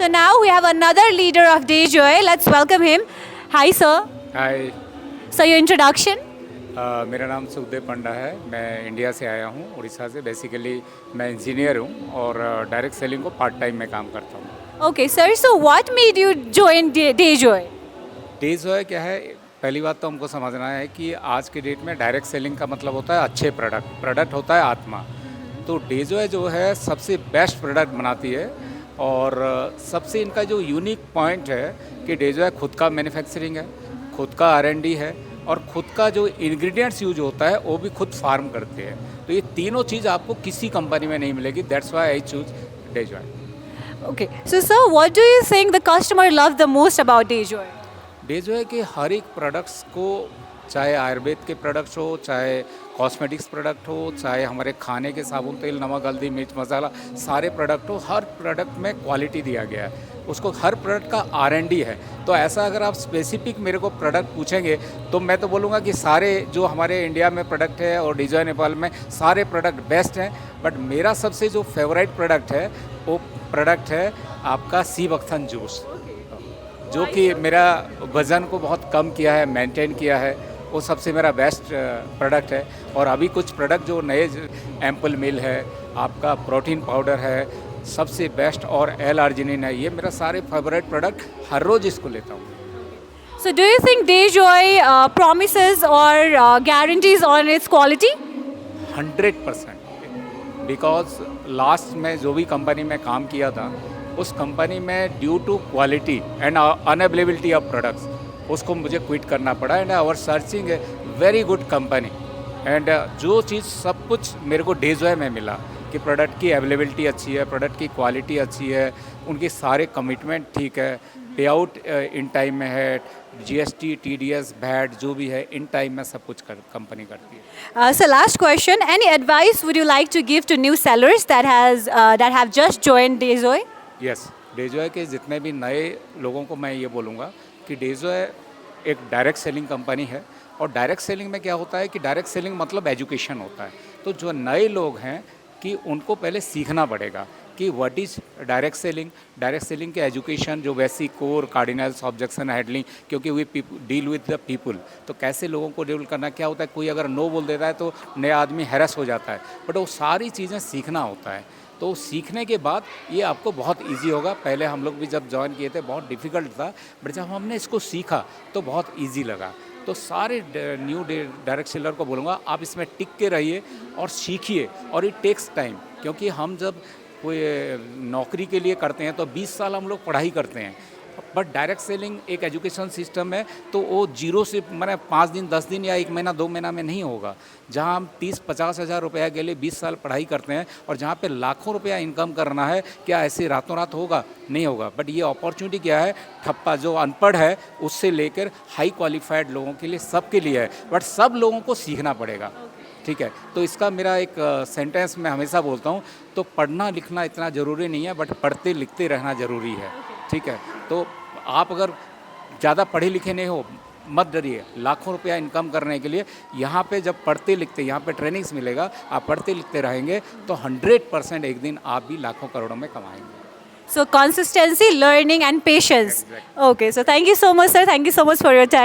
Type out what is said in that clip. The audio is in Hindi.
So now we have another leader of Dayjoy. Let's welcome him. Hi, sir. Hi So your introduction. मेरा नाम सुखदेव पंडा है। मैं इंडिया से आया हूँ, उड़ीसा से। बेसिकली मैं इंजीनियर हूँ और डायरेक्ट सेलिंग को पार्ट टाइम में काम करता हूँ। Okay, sir. So what made you join Dayjoy? Days जो है क्या है, पहली बात तो हमको समझना है कि आज के डेट में डायरेक्ट सेलिंग का मतलब होता है अच्छे प्रोडक्ट होता है आत्मा। तो डेजॉय जो है सबसे बेस्ट प्रोडक्ट बनाती है और सबसे इनका जो यूनिक पॉइंट है कि डेजॉय खुद का मैन्युफैक्चरिंग है, खुद का R&D है और खुद का जो इंग्रेडिएंट्स यूज होता है वो भी खुद फार्म करते हैं। तो ये तीनों चीज़ आपको किसी कंपनी में नहीं मिलेगी। That's why I choose Dayjoy. Okay. So sir, what do you think the customer loves the most about Dayjoy? Dejoy के हर एक प्रोडक्ट्स को, चाहे आयुर्वेद के प्रोडक्ट्स हो, चाहे कॉस्मेटिक्स प्रोडक्ट हो, चाहे हमारे खाने के साबुन, तेल, नमक, हल्दी, मिर्च, मसाला, सारे प्रोडक्ट हो, हर प्रोडक्ट में क्वालिटी दिया गया है। उसको हर प्रोडक्ट का R&D है। तो ऐसा अगर आप स्पेसिफिक मेरे को प्रोडक्ट पूछेंगे तो मैं तो बोलूँगा कि सारे जो हमारे इंडिया में प्रोडक्ट है और डेजॉय नेपाल में सारे प्रोडक्ट बेस्ट हैं। बट मेरा सबसे जो फेवरेट प्रोडक्ट है वो प्रोडक्ट है आपका सी बख्तन जूस, जो कि मेरा वज़न को बहुत कम किया है, मेंटेन किया है। वो सबसे मेरा बेस्ट प्रोडक्ट है। और अभी कुछ प्रोडक्ट जो नए एम्पल मिल है, आपका प्रोटीन पाउडर है, सबसे बेस्ट, और L-आर्जिनिन है। ये मेरा सारे फेवरेट प्रोडक्ट, हर रोज़ इसको लेता हूँ। So do you think Dayjoy promises or guarantees on its quality? 100%। Because last में जो भी कंपनी में काम किया था उस कंपनी में due to quality and unavailability of products उसको मुझे क्विट करना पड़ा। And our searching a very good company and जो चीज़ सब कुछ मेरे को डेजॉय में मिला कि प्रोडक्ट की अवेलेबिलिटी अच्छी है, प्रोडक्ट की क्वालिटी अच्छी है, उनके सारे कमिटमेंट ठीक है, पे आउट इन टाइम में है, GST, TDS, VAT जो भी है इन टाइम में सब कुछ कंपनी करती है। So last question, any advice would you like to give to new sellers that have just joined Dayjoy? Yes, Dayjoy के जितने भी नए लोगों को मैं ये बोलूँगा कि डेजॉय एक डायरेक्ट सेलिंग कंपनी है। और डायरेक्ट सेलिंग में क्या होता है कि डायरेक्ट सेलिंग मतलब एजुकेशन होता है। तो जो नए लोग हैं कि उनको पहले सीखना पड़ेगा कि व्हाट इज़ डायरेक्ट सेलिंग के एजुकेशन, जो basic core, cardinals, objection handling, क्योंकि we deal with the people. तो कैसे लोगों को डील करना, क्या होता है, कोई अगर नो बोल देता है तो नया आदमी हैरेस हो जाता है। बट वो सारी चीज़ें सीखना होता है। तो सीखने के बाद ये आपको बहुत इजी होगा। पहले हम लोग भी जब ज्वाइन किए थे बहुत डिफ़िकल्ट था, बट जब हमने इसको सीखा तो बहुत इजी लगा। तो सारे न्यू डायरेक्ट सेलर को बोलूँगा आप इसमें टिक के रहिए और सीखिए। और इट टेक्स टाइम, क्योंकि हम जब कोई नौकरी के लिए करते हैं तो 20 साल हम लोग पढ़ाई करते हैं। बट डायरेक्ट सेलिंग एक एजुकेशन सिस्टम है, तो वो जीरो से मैंने 5 दिन, 10 दिन या 1 महीना, 2 महीना में नहीं होगा। जहां हम 30-50 हज़ार रुपया के लिए 20 साल पढ़ाई करते हैं और जहां पे लाखों रुपया इनकम करना है, क्या ऐसे रातों रात होगा? नहीं होगा। बट ये अपॉर्चुनिटी क्या है, ठप्पा जो अनपढ़ है उससे लेकर हाई क्वालिफाइड लोगों के लिए, सबके लिए है। बट सब लोगों को सीखना पड़ेगा, ठीक है। तो इसका मेरा एक सेंटेंस मैं हमेशा बोलता हूँ, तो पढ़ना लिखना इतना ज़रूरी नहीं है, बट पढ़ते लिखते रहना ज़रूरी है, ठीक है। तो आप अगर ज़्यादा पढ़े लिखे नहीं हो, मत डरिए। लाखों रुपया इनकम करने के लिए यहाँ पे जब पढ़ते लिखते, यहाँ पे ट्रेनिंग्स मिलेगा, आप पढ़ते लिखते रहेंगे तो 100% एक दिन आप भी लाखों करोड़ों में कमाएंगे। So consistency, learning and patience. Exactly. Okay, so thank you so much, sir. Thank you so much for your time.